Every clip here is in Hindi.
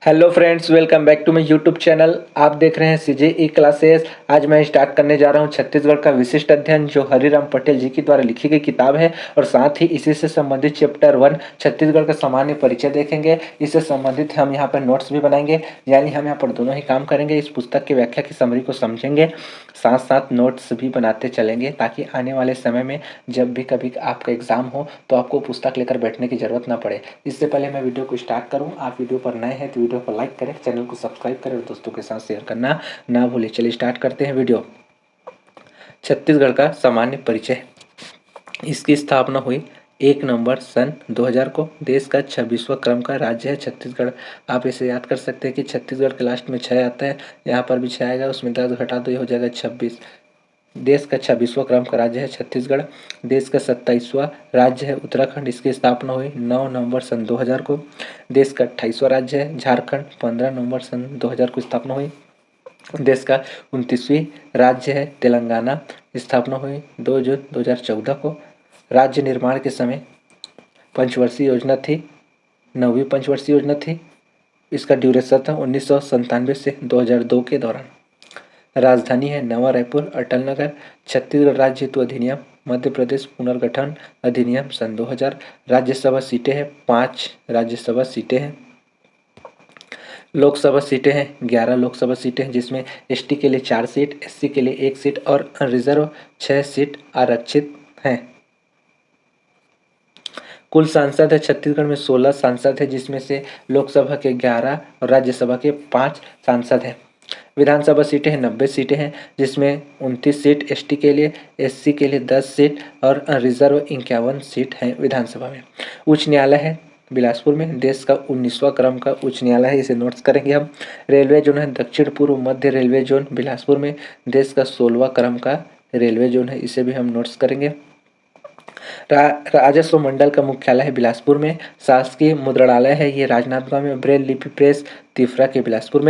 Hello friends, welcome back to my YouTube channel. आप देख रहे हैं सीजे ई क्लासेस। आज मैं स्टार्ट करने जा रहा हूं छत्तीसगढ़ का विशिष्ट अध्ययन, जो हरिराम पटेल जी के द्वारा लिखी गई किताब है। और साथ ही इसी से संबंधित चैप्टर 1 छत्तीसगढ़ का सामान्य परिचय देखेंगे। इससे संबंधित हम यहाँ पर नोट्स भी बनाएंगे, यानी हम यहाँ पर दोनों ही काम करेंगे। इस पुस्तक की व्याख्या की समरी को समझेंगे, साथ साथ नोट्स भी बनाते चलेंगे, ताकि आने वाले समय में जब भी कभी आपका एग्जाम हो तो आपको पुस्तक लेकर बैठने की जरूरत ना पड़े। इससे पहले मैं वीडियो को स्टार्ट करूं, आप वीडियो पर नए हैं तो वीडियो को लाइक करें, चैनल को सब्सक्राइब करें और दोस्तों के साथ शेयर करना ना भूलें। चलिए स्टार्ट करते हैं वीडियो। छत्तीसगढ़ का सामान्य परिचय। इसकी स्थापना हुई 1 नवंबर सन 2000 को। देश का 26वां क्रम का राज्य है छत्तीसगढ़। आप इसे याद कर सकते हैं कि छत्तीसगढ़ के लास्ट में 6 आता है, यहाँ पर भी 6 आएगा, उसमें 10 घटा दो, ये हो जाएगा 26। देश का 26वां क्रम का राज्य है छत्तीसगढ़। देश का 27वां राज्य है उत्तराखंड। इसकी स्थापना हुई 9 नवंबर सन 2000 को। देश का 28वां राज्य है झारखंड। 15 नवंबर सन 2000 को स्थापना हुई। देश का 29वीं राज्य है तेलंगाना। स्थापना हुई 2 जून 2014 को। राज्य निर्माण के समय पंचवर्षीय योजना थी, 9वीं पंचवर्षीय योजना थी। इसका ड्यूरेशन था 1997 से 2002 के दौरान। राजधानी है नवा रायपुर, अटल नगर। छत्तीसगढ़ राज्य हेतु अधिनियम, मध्य प्रदेश पुनर्गठन अधिनियम सन 2000। राज्यसभा सीटें हैं 5 राज्यसभा सीटें हैं। लोकसभा सीटें हैं 11 लोकसभा सीटें हैं, जिसमें एसटी के लिए 4 सीट, एससी के लिए 1 सीट और रिजर्व 6 सीट आरक्षित हैं। कुल सांसद है छत्तीसगढ़ में 16 सांसद है, जिसमें से लोकसभा के 11 और राज्यसभा के 5 सांसद हैं। विधानसभा सीटें हैं 90 सीटें हैं, जिसमें 29 सीट एसटी के लिए, एससी के लिए 10 सीट और रिजर्व 51 सीट हैं विधानसभा में। उच्च न्यायालय है बिलासपुर में। देश का 19वां क्रम का उच्च न्यायालय है, इसे नोट्स करेंगे हम। रेलवे जोन है दक्षिण पूर्व मध्य रेलवे जोन बिलासपुर में। देश का 16वां क्रम का रेलवे जोन है, इसे भी हम नोट्स करेंगे। राजस्व मंडल का मुख्यालय है बिलासपुर में। शासकीय मुद्रणालय है ये राजनांदगांव में। ब्रेल लिपि प्रेस तिफरा के बिलासपुर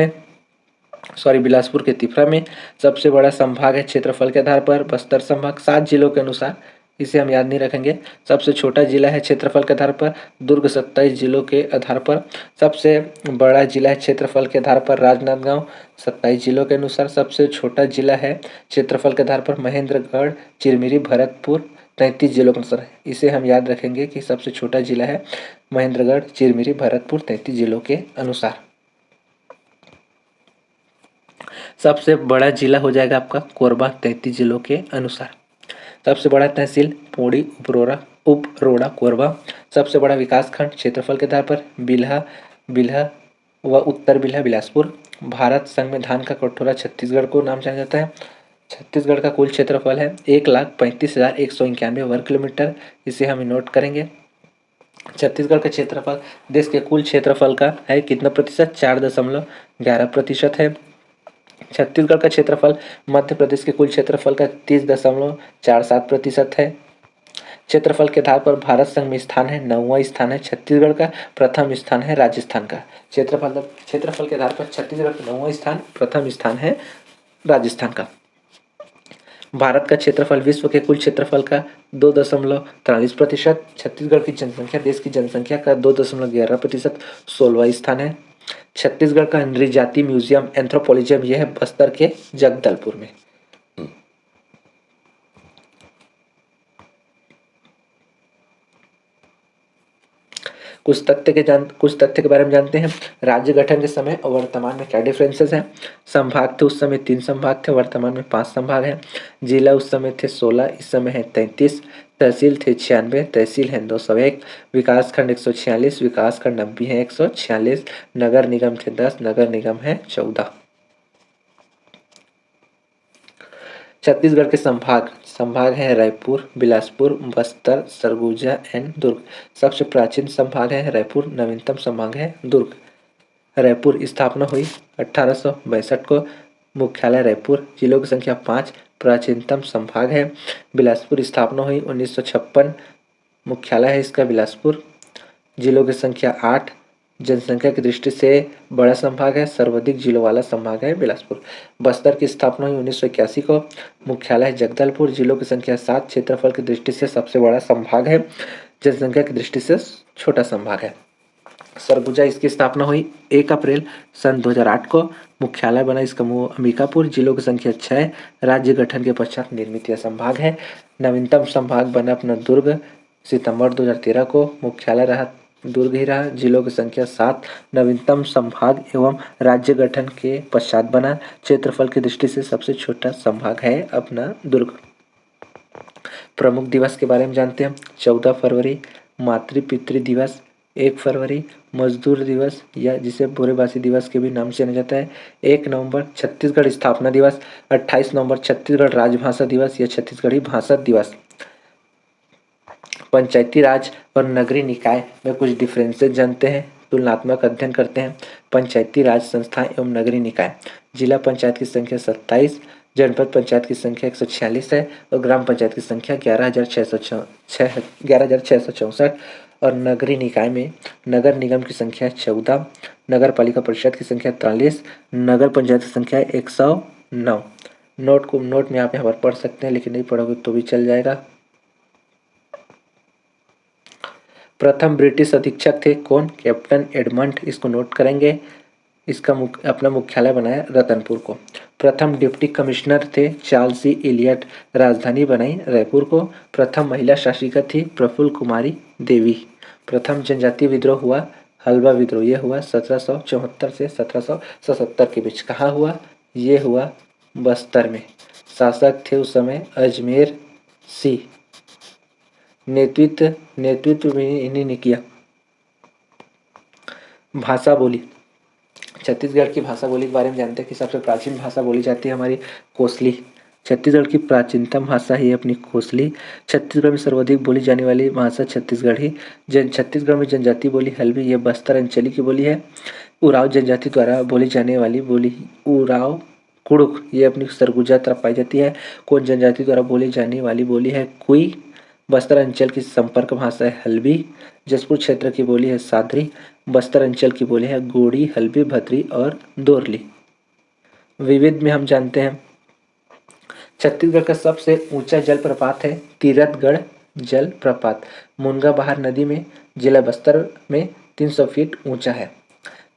के तिफरा में। सबसे बड़ा संभाग है क्षेत्रफल के आधार पर बस्तर संभाग। 7 जिलों के अनुसार, इसे हम याद नहीं रखेंगे। सबसे छोटा जिला है क्षेत्रफल के आधार पर दुर्ग। 27 जिलों के आधार पर। सबसे बड़ा जिला है क्षेत्रफल के आधार पर राजनांदगांव। 27 जिलों के अनुसार। सबसे छोटा जिला है क्षेत्रफल के आधार पर महेंद्रगढ़, चिरमिरी, भरतपुर। 33 जिलों के अनुसार, इसे हम याद रखेंगे कि सबसे छोटा जिला है महेंद्रगढ़, चिरमिरी, भरतपुर। 33 जिलों के अनुसार। सबसे बड़ा जिला हो जाएगा आपका कोरबा, 33 जिलों के अनुसार। सबसे बड़ा तहसील पोड़ी उपरोड़ा कोरबा। सबसे बड़ा विकास खंड क्षेत्रफल के आधार पर बिल्हा व उत्तर बिल्हा बिलासपुर। भारत संघ में धान का कटोरा छत्तीसगढ़ को नाम जाना जाता है। छत्तीसगढ़ का कुल क्षेत्रफल है 1,35,191 वर्ग किलोमीटर, इसे हम नोट करेंगे। छत्तीसगढ़ का क्षेत्रफल देश के कुल क्षेत्रफल का है कितना प्रतिशत? 4.11% है। छत्तीसगढ़ का क्षेत्रफल मध्य प्रदेश के कुल क्षेत्रफल का 30.47% है। क्षेत्रफल के आधार पर भारत संघ में स्थान है 9वां स्थान है छत्तीसगढ़ का। प्रथम स्थान है राजस्थान का। क्षेत्रफल के आधार पर छत्तीसगढ़ का 9वां स्थान, प्रथम स्थान है राजस्थान का। भारत का क्षेत्रफल विश्व के कुल क्षेत्रफल का 2.43%। छत्तीसगढ़ की जनसंख्या देश की जनसंख्या का 2.11%, 16वां स्थान है। छत्तीसगढ़ का नृजाति म्यूजियम एंथ्रोपोलॉजियम यह है बस्तर के जगदलपुर में। कुछ तथ्य के बारे में जानते हैं। राज्य गठन के समय और वर्तमान में क्या डिफरेंसेस हैं? संभाग थे उस समय 3 संभाग थे, वर्तमान में 5 संभाग हैं। जिला उस समय थे 16, इस समय है 33। तहसील थे 96, तहसील है 201। विकास खंड 146, विकास खंड अब भी है 146। नगर निगम थे 10, नगर निगम है 14। छत्तीसगढ़ के संभाग हैं रायपुर, बिलासपुर, बस्तर, सरगुजा एंड दुर्ग। सबसे प्राचीन संभाग है रायपुर, नवीनतम संभाग है दुर्ग। रायपुर स्थापना हुई 1862 को। मुख्यालय रायपुर। जिलों की संख्या 5। प्राचीनतम संभाग है। बिलासपुर स्थापना हुई 1956। मुख्यालय है इसका बिलासपुर। जिलों की संख्या 8। जनसंख्या की दृष्टि से बड़ा संभाग है, सर्वाधिक जिलों वाला संभाग है बिलासपुर। बस्तर की स्थापना हुई 1981 को। मुख्यालय जगदलपुर। जिलों की संख्या 7। क्षेत्रफल की दृष्टि से सबसे बड़ा संभाग है, जनसंख्या की दृष्टि से छोटा संभाग है। सरगुजा इसकी स्थापना हुई 1 अप्रैल सन 2008 को। मुख्यालय बना इसका अंबिकापुर। जिलों की संख्या 6। राज्य गठन के पश्चात निर्मित यह संभाग है। नवीनतम संभाग बना अपना दुर्ग सितंबर 2013 को। मुख्यालय रहा दुर्ग ही रहा। जिलों की संख्या 7। नवीनतम संभाग एवं राज्य गठन के पश्चात बना। क्षेत्रफल की दृष्टि से सबसे छोटा संभाग है अपना दुर्ग। प्रमुख दिवस के बारे में जानते हैं। 14 फरवरी मातृ पितृ दिवस, 1 फरवरी मजदूर दिवस या जिसे बोरेबासी दिवस के भी नाम से जाना जाता है, 1 नवंबर छत्तीसगढ़ स्थापना दिवस, 28 नवंबर छत्तीसगढ़ राजभाषा दिवस या छत्तीसगढ़ी भाषा दिवस। पंचायती राज और नगरीय निकाय में कुछ डिफरेंसेस जानते हैं, तुलनात्मक अध्ययन करते हैं। पंचायती राज संस्थाएं एवं नगरीय निकाय। जिला पंचायत की संख्या 27, जनपद पंचायत की संख्या 146 है और ग्राम पंचायत की संख्या 11,664 और नगरीय निकाय में नगर निगम की संख्या 14, नगर पालिका परिषद की संख्या 43, नगर पंचायत की संख्या 109। नोट में आप यहाँ पर पढ़ सकते हैं, लेकिन नहीं पढ़ोगे तो भी चल जाएगा। प्रथम ब्रिटिश अधीक्षक थे कौन? Captain Edmund. इसको नोट करेंगे। इसका अपना मुख्यालय बनाया रतनपुर को। प्रथम डिप्टी कमिश्नर थे चार्ल्स सी एलियट। राजधानी बनाई रायपुर को। प्रथम महिला शासिका थी प्रफुल्ल कुमारी देवी। प्रथम जनजातीय विद्रोह हुआ हल्बा विद्रोह। यह हुआ 1774 से 1777 के बीच। कहाँ हुआ? ये हुआ बस्तर में। शासक थे उस समय अजमेर सिंह। नेतृत्व भी इन्हीं ने किया। भाषा बोली। छत्तीसगढ़ की भाषा बोली के बारे में जानते हैं कि सबसे प्राचीन भाषा बोली जाती है हमारी कोसली। छत्तीसगढ़ की प्राचीनतम भाषा है अपनी कोसली। छत्तीसगढ़ में सर्वाधिक बोली जाने वाली भाषा छत्तीसगढ़ी। छत्तीसगढ़ में जनजाति बोली हल्बी, ये बस्तर अंचली की बोली है। उराव जनजाति द्वारा बोली जाने वाली बोली उराव कुड़ुक, ये अपनी सरगुजा तरफ पाई जाती है। कोन जनजाति द्वारा बोली जाने वाली बोली है कुई। बस्तर अंचल की संपर्क भाषा है हल्बी। जसपुर क्षेत्र की बोली है सादरी। बस्तर अंचल की बोली है गोड़ी, हल्बी, भद्री और दोरली। विविध में हम जानते हैं छत्तीसगढ़ का सबसे ऊंचा जलप्रपात है तीरथगढ़ जलप्रपात। मुनगा बहार नदी में जिला बस्तर में 300 फीट ऊंचा है।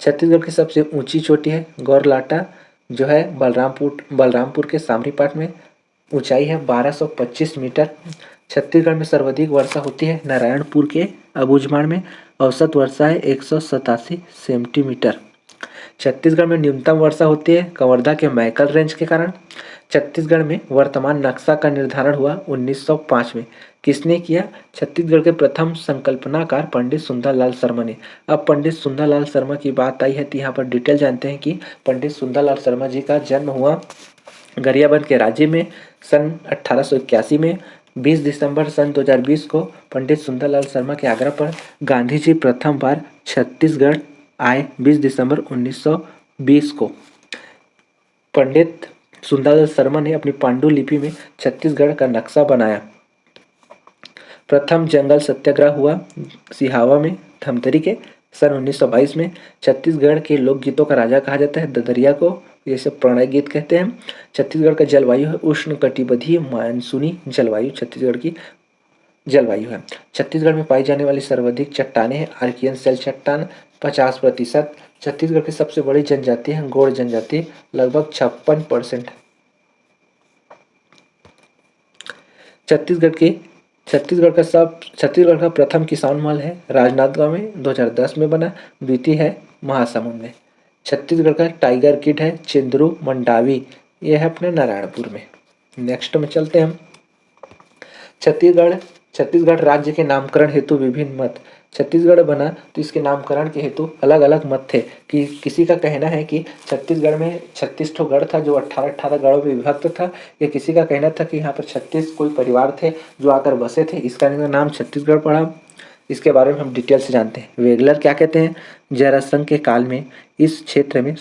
छत्तीसगढ़ की सबसे ऊंची चोटी है गौरलाटा, जो है बलरामपुर के सामरीपाट में। ऊंचाई है 1225 मीटर। छत्तीसगढ़ में सर्वाधिक वर्षा होती है नारायणपुर के अबूझमाड़ में। औसत वर्षा है 187 सेंटीमीटर। छत्तीसगढ़ में न्यूनतम वर्षा होती है कवर्धा के मैकल रेंज के कारण। छत्तीसगढ़ में वर्तमान नक्शा का निर्धारण हुआ 1905 में। किसने किया? छत्तीसगढ़ के प्रथम संकल्पनाकार पंडित सुंदरलाल शर्मा ने। अब पंडित सुंदरलाल शर्मा की बात आई है तो यहाँ पर डिटेल जानते हैं कि पंडित सुंदरलाल शर्मा जी का जन्म हुआ गरियाबंद के राज्य में सन 1881 में। 20 दिसंबर सन 2020 को पंडित सुंदरलाल शर्मा के आग्रह पर गांधी जी प्रथम बार छत्तीसगढ़ आए 20 दिसंबर 1920 को। पंडित सुंदरलाल शर्मा ने अपनी पांडुलिपि में छत्तीसगढ़ का नक्शा बनाया। प्रथम जंगल सत्याग्रह हुआ सिहावा में धमतरी के सन 1922 में। छत्तीसगढ़ के लोकगीतों का राजा कहा जाता है ददरिया को, ये सब प्रणय गीत कहते हैं। छत्तीसगढ़ का जलवायु है उष्ण कटिबंधीय मानसूनी जलवायु छत्तीसगढ़ की जलवायु है। छत्तीसगढ़ में पाई जाने वाली सर्वाधिक चट्टानें हैं आर्कियन सेल चट्टान 50%। छत्तीसगढ़ की सबसे बड़ी जनजाति है गोंड जनजाति, लगभग 56%। छत्तीसगढ़ का प्रथम किसान मॉल है राजनांदगांव में, 2010 में बना। द्वितीय है महासमुंद में। छत्तीसगढ़ का टाइगर किड है चिंदरू मंडावी, यह है अपने नारायणपुर में। नेक्स्ट में चलते हैं हम। छत्तीसगढ़ राज्य के नामकरण हेतु विभिन्न मत। छत्तीसगढ़ बना तो इसके नामकरण के हेतु अलग अलग मत थे कि किसी का कहना है कि छत्तीसगढ़ में 36 ठो गढ़ था जो 18 गढ़ों में विभक्त था, या किसी का कहना था कि यहाँ पर 36 कोई परिवार थे जो आकर बसे थे, इसका नाम छत्तीसगढ़ पड़ा। इसके बारे में हम डिटेल से जानते हैं। वेगलर क्या कहते हैं? जरासंध के काल में इस क्षेत्र में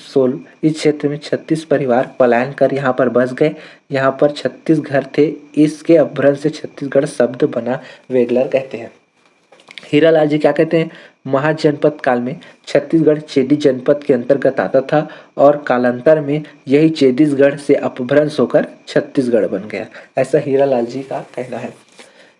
36 परिवार पलायन कर यहाँ पर बस गए। यहाँ पर 36 घर थे, इसके अपभ्रंश से छत्तीसगढ़ शब्द बना, वेगलर कहते हैं। हीरालाल जी क्या कहते हैं? महाजनपद काल में छत्तीसगढ़ चेदी जनपद के अंतर्गत आता था और कालांतर में यही चेदीसगढ़ से अपभ्रंश होकर छत्तीसगढ़ बन गया, ऐसा हीरालाल जी का कहना है।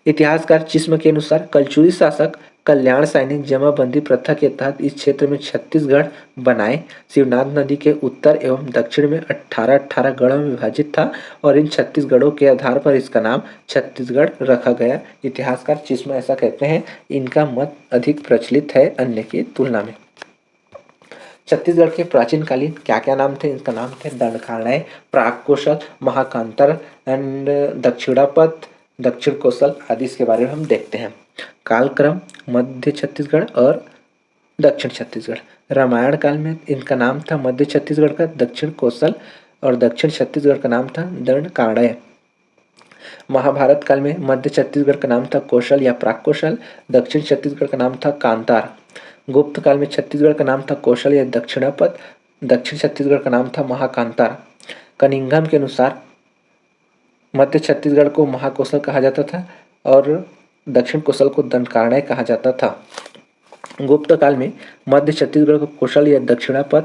इतिहासकार चिस्म के अनुसार कलचुरी शासक कल्याण सैनिक जमाबंदी प्रथा के तहत इस क्षेत्र में छत्तीसगढ़ बनाए। शिवनाथ नदी के उत्तर एवं दक्षिण में 18-18 गढ़ों में विभाजित था और इन छत्तीसगढ़ों के आधार पर इसका नाम छत्तीसगढ़ रखा गया। इतिहासकार जिसमें ऐसा कहते हैं, इनका मत अधिक प्रचलित है अन्य की तुलना में। छत्तीसगढ़ के प्राचीन कालीन क्या क्या नाम थे? इनका नाम थे दंडकारण्य, प्राक कौशल, महाकांतर एंड दक्षिणापथ, दक्षिण कौशल आदि इसके बारे में हम देखते हैं। कालक्रम मध्य छत्तीसगढ़ और दक्षिण छत्तीसगढ़। रामायण काल में इनका नाम था मध्य छत्तीसगढ़ का दक्षिण कौशल और दक्षिण छत्तीसगढ़ का नाम था दंडकारण्य। महाभारत काल में मध्य छत्तीसगढ़ का नाम था कौशल या प्राक कौशल, दक्षिण छत्तीसगढ़ का नाम था कांतार। गुप्त काल में छत्तीसगढ़ का नाम था कौशल या दक्षिणापथ, दक्षिण छत्तीसगढ़ का नाम था महाकांतार। कनिंघम के अनुसार मध्य छत्तीसगढ़ को महाकौशल कहा जाता था और दक्षिण कौशल को दंडकारण्य कहा जाता था। गुप्त काल में मध्य छत्तीसगढ़ को कौशल या दक्षिणापथ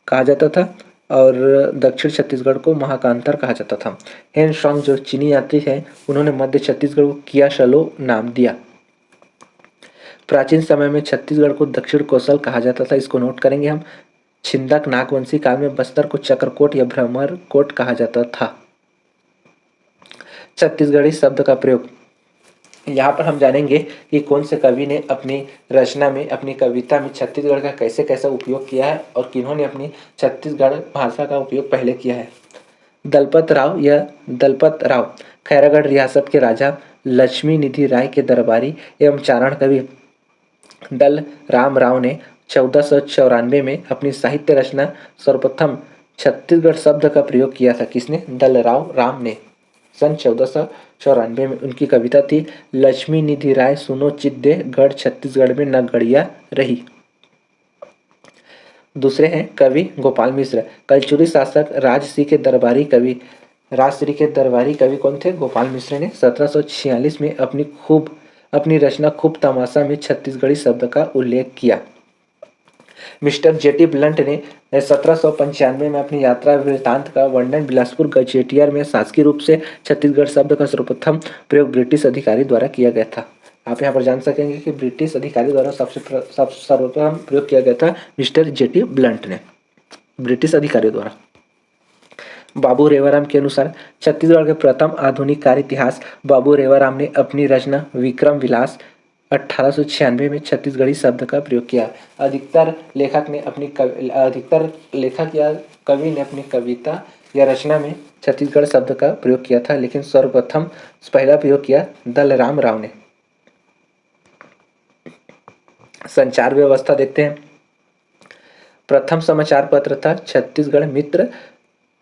कहा जाता था और दक्षिण छत्तीसगढ़ को महाकांतार कहा जाता था। हेन सांग जो चीनी यात्री हैं, उन्होंने मध्य छत्तीसगढ़ को कियाशलो नाम दिया। प्राचीन समय में छत्तीसगढ़ को दक्षिण कौशल कहा जाता था, इसको नोट करेंगे हम। छिंदक नागवंशी काल में बस्तर को चक्रकोट या भ्रमरकोट कहा जाता था। छत्तीसगढ़ी शब्द का प्रयोग, यहाँ पर हम जानेंगे कि कौन से कवि ने अपनी रचना में, अपनी कविता में छत्तीसगढ़ का कैसे कैसे उपयोग किया है और किन्होंने अपनी छत्तीसगढ़ भाषा का उपयोग पहले किया है। दलपत राव या दलपत राव खैरागढ़ रियासत के राजा लक्ष्मी निधि राय के दरबारी एवं चारण कवि दल राम राव ने 1494 में अपनी साहित्य रचना सर्वप्रथम छत्तीसगढ़ शब्द का प्रयोग किया था। किसने? दलराव राम ने। सन 1494 में उनकी कविता थी लक्ष्मी निधि राय सुनो चित दे, गढ़ छत्तीसगढ़ में न गढ़िया रही। दूसरे हैं कवि गोपाल मिश्र। कलचुरी शासक राजश्री के दरबारी कवि कौन थे? गोपाल मिश्र ने 1746 में अपनी रचना खूब तमाशा में छत्तीसगढ़ी शब्द का उल्लेख किया। मिस्टर जेटी ब्लंट ने 1795 में अपनी यात्रा वृत्तांत का वर्णन बिलासपुर गजेटियर में शासकीय रूप से छत्तीसगढ़ शब्द का सर्वप्रथम प्रयोग ब्रिटिश अधिकारी द्वारा किया गया था। आप यहाँ पर जान सकेंगे कि ब्रिटिश अधिकारी द्वारा सर्वप्रथम प्रयोग किया गया था मिस्टर जेटी ब्लंट ने, ब्रिटिश अधिकारी द्वारा। बाबू रेवाराम के अनुसार छत्तीसगढ़ के प्रथम आधुनिक कार्य इतिहास बाबू रेवाराम ने अपनी रचना विक्रम विलास 1896 में छत्तीसगढ़ी शब्द का प्रयोग किया। अधिकतर लेखक या कवि ने अपनी कविता या रचना में छत्तीसगढ़ शब्द का प्रयोग किया था, लेकिन सर्वप्रथम पहला प्रयोग किया दलराम राव ने। संचार व्यवस्था देखते हैं। प्रथम समाचार पत्र था छत्तीसगढ़ मित्र,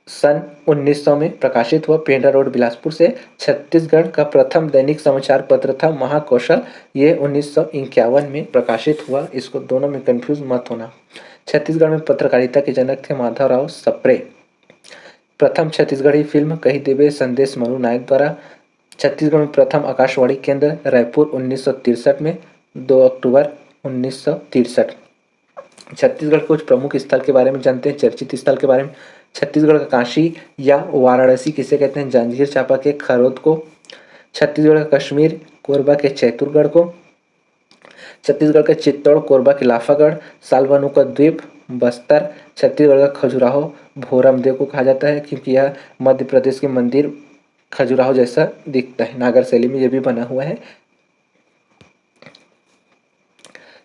सन 1900 में प्रकाशित हुआ, पेंड्रा रोड बिलासपुर से। छत्तीसगढ़ का प्रथम दैनिक समाचार पत्र था महाकौशल, ये 1951 में प्रकाशित हुआ। इसको दोनों में कंफ्यूज मत होना। छत्तीसगढ़ में पत्रकारिता के जनक थे माधवराव सप्रे। प्रथम छत्तीसगढ़ी फिल्म कही देवे संदेश मनु नायक द्वारा। छत्तीसगढ़ में प्रथम आकाशवाणी केंद्र रायपुर 1963 में, 2 अक्टूबर 1963। छत्तीसगढ़ कुछ प्रमुख स्थल के बारे में जानते हैं, चर्चित स्थल के बारे में। छत्तीसगढ़ का काशी या वाराणसी किसे कहते हैं? जांजगीर चांपा के खरोद को। छत्तीसगढ़ का कश्मीर कोरबा के चैतुरगढ़ को। छत्तीसगढ़ का चित्तौड़ कोरबा के लाफागढ़। सालवनु का द्वीप बस्तर। छत्तीसगढ़ का खजुराहो भोरमदेव को कहा जाता है क्योंकि यह मध्य प्रदेश के मंदिर खजुराहो जैसा दिखता है, नागर शैली में यह भी बना हुआ है।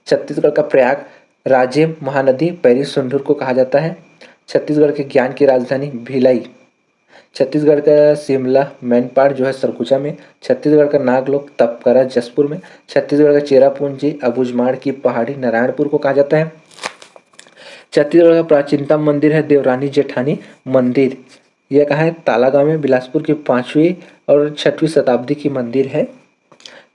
छत्तीसगढ़ का प्रयाग राजिम महानदी पैरी सुंदूर को कहा जाता है। छत्तीसगढ़ के ज्ञान की राजधानी भिलाई। छत्तीसगढ़ का शिमला मैनपाट जो है सरगुजा में। छत्तीसगढ़ का नागलोक तपकरा जसपुर में। छत्तीसगढ़ का चेरापूंजी अबूझमाड़ की पहाड़ी नारायणपुर को कहा जाता है। छत्तीसगढ़ का प्राचीनतम मंदिर है देवरानी जेठानी मंदिर, यह कहाँ है? तालागांव में। बिलासपुर की 5वीं और 6वीं शताब्दी की मंदिर है।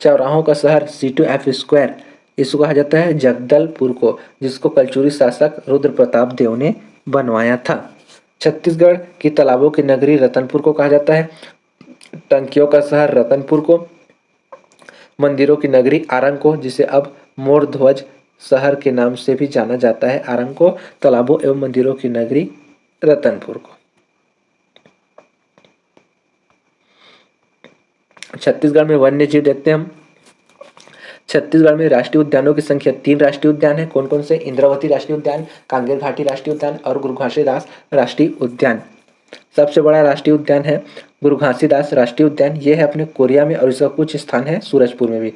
चौराहों का शहर C2F स्क्वायर, इसको कहा जाता है जगदलपुर को, जिसको कलचुरी शासक रुद्र प्रताप देव ने बनवाया था। छत्तीसगढ़ की तालाबों की नगरी रतनपुर को कहा जाता है। टंकियों का शहर रतनपुर को। मंदिरों की नगरी आरंग को, जिसे अब मोर ध्वज शहर के नाम से भी जाना जाता है, आरंग को। तालाबों एवं मंदिरों की नगरी रतनपुर को। छत्तीसगढ़ में वन्य जीव देखते हैं हम। छत्तीसगढ़ में राष्ट्रीय उद्यानों की संख्या 3 राष्ट्रीय उद्यान है। कौन कौन से? इंद्रावती राष्ट्रीय उद्यान, कांगेर घाटी राष्ट्रीय उद्यान और गुरु घासीदास राष्ट्रीय उद्यान। सबसे बड़ा राष्ट्रीय उद्यान है गुरु घासीदास राष्ट्रीय उद्यान। ये है अपने कोरिया में और इसका कुछ स्थान है सूरजपुर में भी।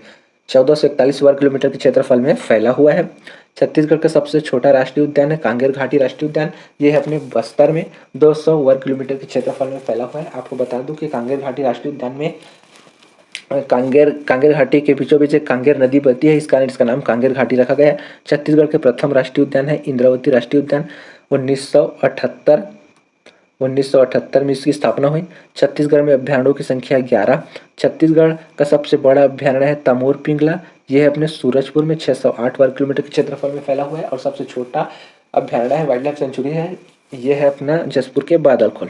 1441 वर्ग किलोमीटर के क्षेत्रफल में फैला हुआ है। छत्तीसगढ़ का सबसे छोटा राष्ट्रीय उद्यान है कांगेर घाटी राष्ट्रीय उद्यान। ये है अपने बस्तर में 200 वर्ग किलोमीटर के क्षेत्रफल में फैला हुआ है। आपको बता दूं कि कांगेर घाटी राष्ट्रीय उद्यान में कांगेर घाटी के बीचों बीच एक कांगेर नदी बहती है, इस कारण इसका नाम कांगेर घाटी रखा गया है। छत्तीसगढ़ के प्रथम राष्ट्रीय उद्यान है इंद्रावती राष्ट्रीय उद्यान। 1978 में इसकी स्थापना हुई। छत्तीसगढ़ में अभ्यारण्यों की संख्या 11। छत्तीसगढ़ का सबसे बड़ा अभ्यारण्य है तमोर पिंगला। यह अपने सूरजपुर में 608 वर्ग किलोमीटर के क्षेत्रफल में फैला हुआ है। और सबसे छोटा अभ्यारण्य है वाइल्ड लाइफ सेंचुरी है, यह है अपना जसपुर के बादलखोल।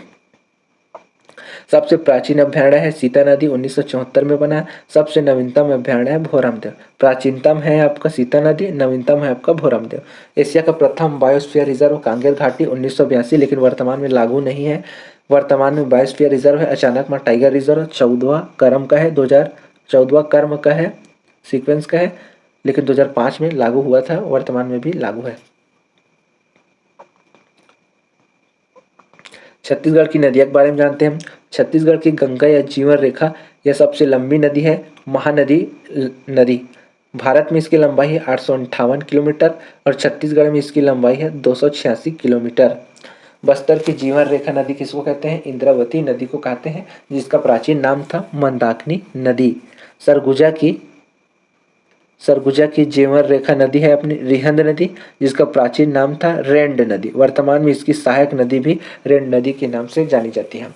सबसे प्राचीन अभ्यारण्य है सीता नदी, 1974 में बना। सबसे नवीनतम अभ्यारण्य है भोरमदेव। प्राचीनतम है आपका सीता नदी, नवीनतम है आपका भोरमदेव। एशिया का प्रथम बायोस्फीयर रिजर्व कांगेर घाटी 1982, लेकिन वर्तमान में लागू नहीं है। वर्तमान में बायोस्फीयर रिजर्व है अचानकमार टाइगर रिजर्व, 14वां क्रम का है, 2014वां क्रम का है, सीक्वेंस का है, लेकिन 2005 में लागू हुआ था, वर्तमान में भी लागू है। छत्तीसगढ़ की नदियों के बारे में जानते हैं। छत्तीसगढ़ की गंगा या जीवन रेखा यह सबसे लंबी नदी है, महानदी नदी। भारत में इसकी लंबाई है 858 किलोमीटर और छत्तीसगढ़ में इसकी लंबाई है 286 किलोमीटर। बस्तर की जीवन रेखा नदी किसको कहते हैं? इंद्रावती नदी को कहते हैं, जिसका प्राचीन नाम था मंदाकिनी नदी। सरगुजा की जीवन रेखा नदी है अपनी रिहंद नदी, जिसका प्राचीन नाम था रेंड नदी। वर्तमान में इसकी सहायक नदी भी रेंड नदी के नाम से जानी जाती है।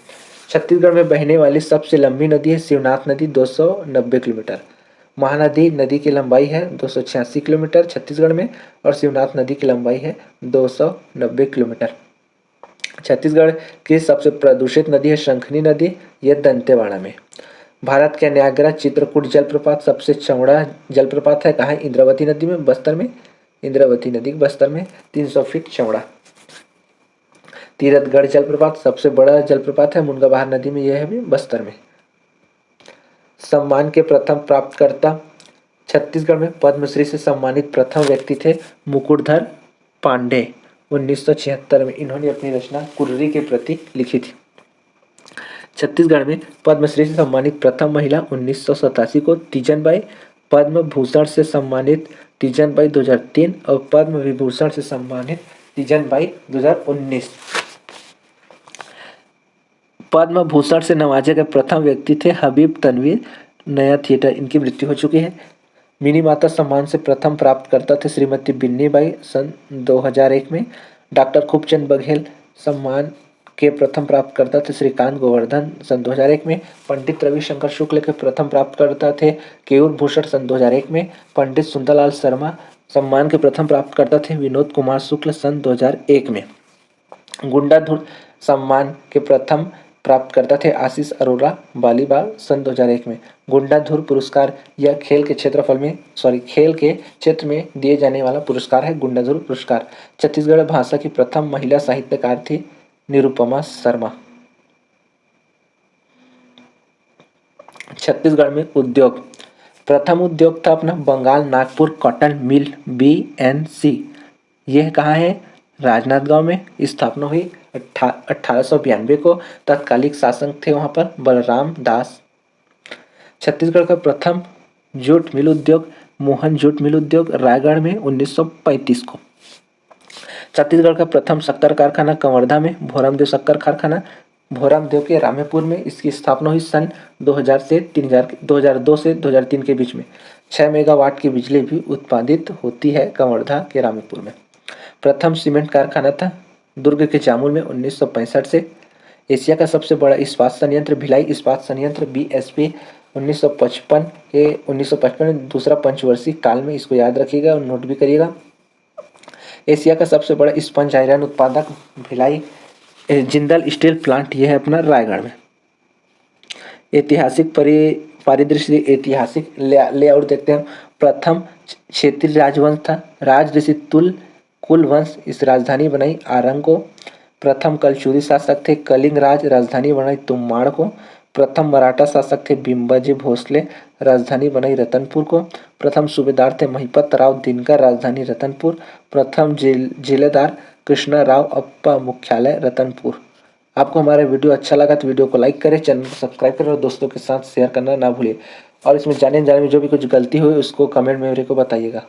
छत्तीसगढ़ में बहने वाली सबसे लंबी नदी है शिवनाथ नदी, 290 किलोमीटर। महानदी नदी की लंबाई है 286 किलोमीटर छत्तीसगढ़ में, और शिवनाथ नदी की लंबाई है 290 किलोमीटर। छत्तीसगढ़ की सबसे प्रदूषित नदी है शंखनी नदी, यह दंतेवाड़ा में। भारत के न्यायगरा चित्रकूट जलप्रपात सबसे चौड़ा जलप्रपात है, कहाँ है? इंद्रावती नदी में, बस्तर में। इंद्रावती नदी बस्तर में 300 फीट चौड़ा। तीरथगढ़ जलप्रपात सबसे बड़ा जलप्रपात है मुनगाबहार नदी में, यह है भी बस्तर में। सम्मान के प्रथम प्राप्तकर्ता छत्तीसगढ़ में पद्मश्री से सम्मानित प्रथम व्यक्ति थे मुकुटधर पांडे, 1976 में। इन्होंने अपनी रचना कुर्री के प्रति लिखी थी। छत्तीसगढ़ में पद्मश्री से सम्मानित प्रथम महिला 1987 को तीजन बाई, पद्म भूषण से सम्मानित तीजन बाई 2003 और पद्म विभूषण से सम्मानित तीजन बाई 2019। पद्म भूषण से नवाजे गए प्रथम व्यक्ति थे हबीब तनवीर, नया थिएटर, इनकी मृत्यु हो चुकी है। मिनी माता सम्मान से प्रथम प्राप्तकर्ता थे श्रीमती बिन्नी बाई सन 2001 में। डॉक्टर खूबचंद बघेल सम्मान के प्रथम प्राप्तकर्ता थे श्रीकांत गोवर्धन सन 2001 में। पंडित रविशंकर शुक्ल के प्रथम प्राप्तकर्ता थे केयूर भूषण सन 2001 में। पंडित सुंदरलाल शर्मा सम्मान के प्रथम प्राप्तकर्ता थे विनोद कुमार शुक्ल सन 2001 में। गुंडाधुर सम्मान के प्रथम प्राप्तकर्ता थे आशीष अरोरा बालीबाल सन 2001 में। गुंडाधुर पुरस्कार यह खेल के क्षेत्र में दिए जाने वाला पुरस्कार है, गुंडाधुर पुरस्कार। छत्तीसगढ़ भाषा की प्रथम महिला साहित्यकार थी निरुपमा शर्मा। छत्तीसगढ़ में उद्योग, प्रथम उद्योग था अपना Bengal Nagpur cotton mill, BNC। यह कहाँ है? राजनांदगांव में। स्थापना हुई 1892 को। तत्कालिक शासक थे वहां पर बलराम दास। छत्तीसगढ़ का प्रथम जूट मिल उद्योग मोहन जूट मिल उद्योग रायगढ़ में 1935 को। छत्तीसगढ़ का प्रथम शक्कर कारखाना कवर्धा में भोरमदेव शक्कर कारखाना, भोरमदेव के रामेपुर में। इसकी स्थापना हुई सन 2002 से 2003 के बीच में। 6 मेगावाट की बिजली भी उत्पादित होती है कवर्धा के रामेपुर में। प्रथम सीमेंट कारखाना था दुर्ग के जामुल में 1965 से। एशिया का सबसे बड़ा इस्पात संयंत्र भिलाई इस्पात संयंत्र BSP 1955 दूसरा पंचवर्षीय काल में, इसको याद रखिएगा और नोट भी करिएगा। एशिया का सबसे बड़ा स्पंज आयरन उत्पादक भिलाई जिंदल स्टील प्लांट, यह है अपना रायगढ़ में। ऐतिहासिक परिदृश्य, ऐतिहासिक लेआउट देखते हैं। प्रथम क्षेत्रीय राजवंश था राज ऋषि कुल वंश, इस राजधानी बनाई आरंग को। प्रथम कलचुरी शासक थे कलिंग राज, राजधानी बनाई तुम्माड़ को। प्रथम मराठा शासक थे बिंबाजी भोसले, राजधानी बनाई रतनपुर को। प्रथम सूबेदार थे महिपत राव दिनकर, राजधानी रतनपुर। प्रथम जिलेदार कृष्णा राव अप्पा, मुख्यालय रतनपुर। आपको हमारा वीडियो अच्छा लगा तो वीडियो को लाइक करें, चैनल को सब्सक्राइब करें और दोस्तों के साथ शेयर करना ना भूलिए। और इसमें जाने में जो भी कुछ गलती हुई उसको कमेंट में मेरे को बताइएगा।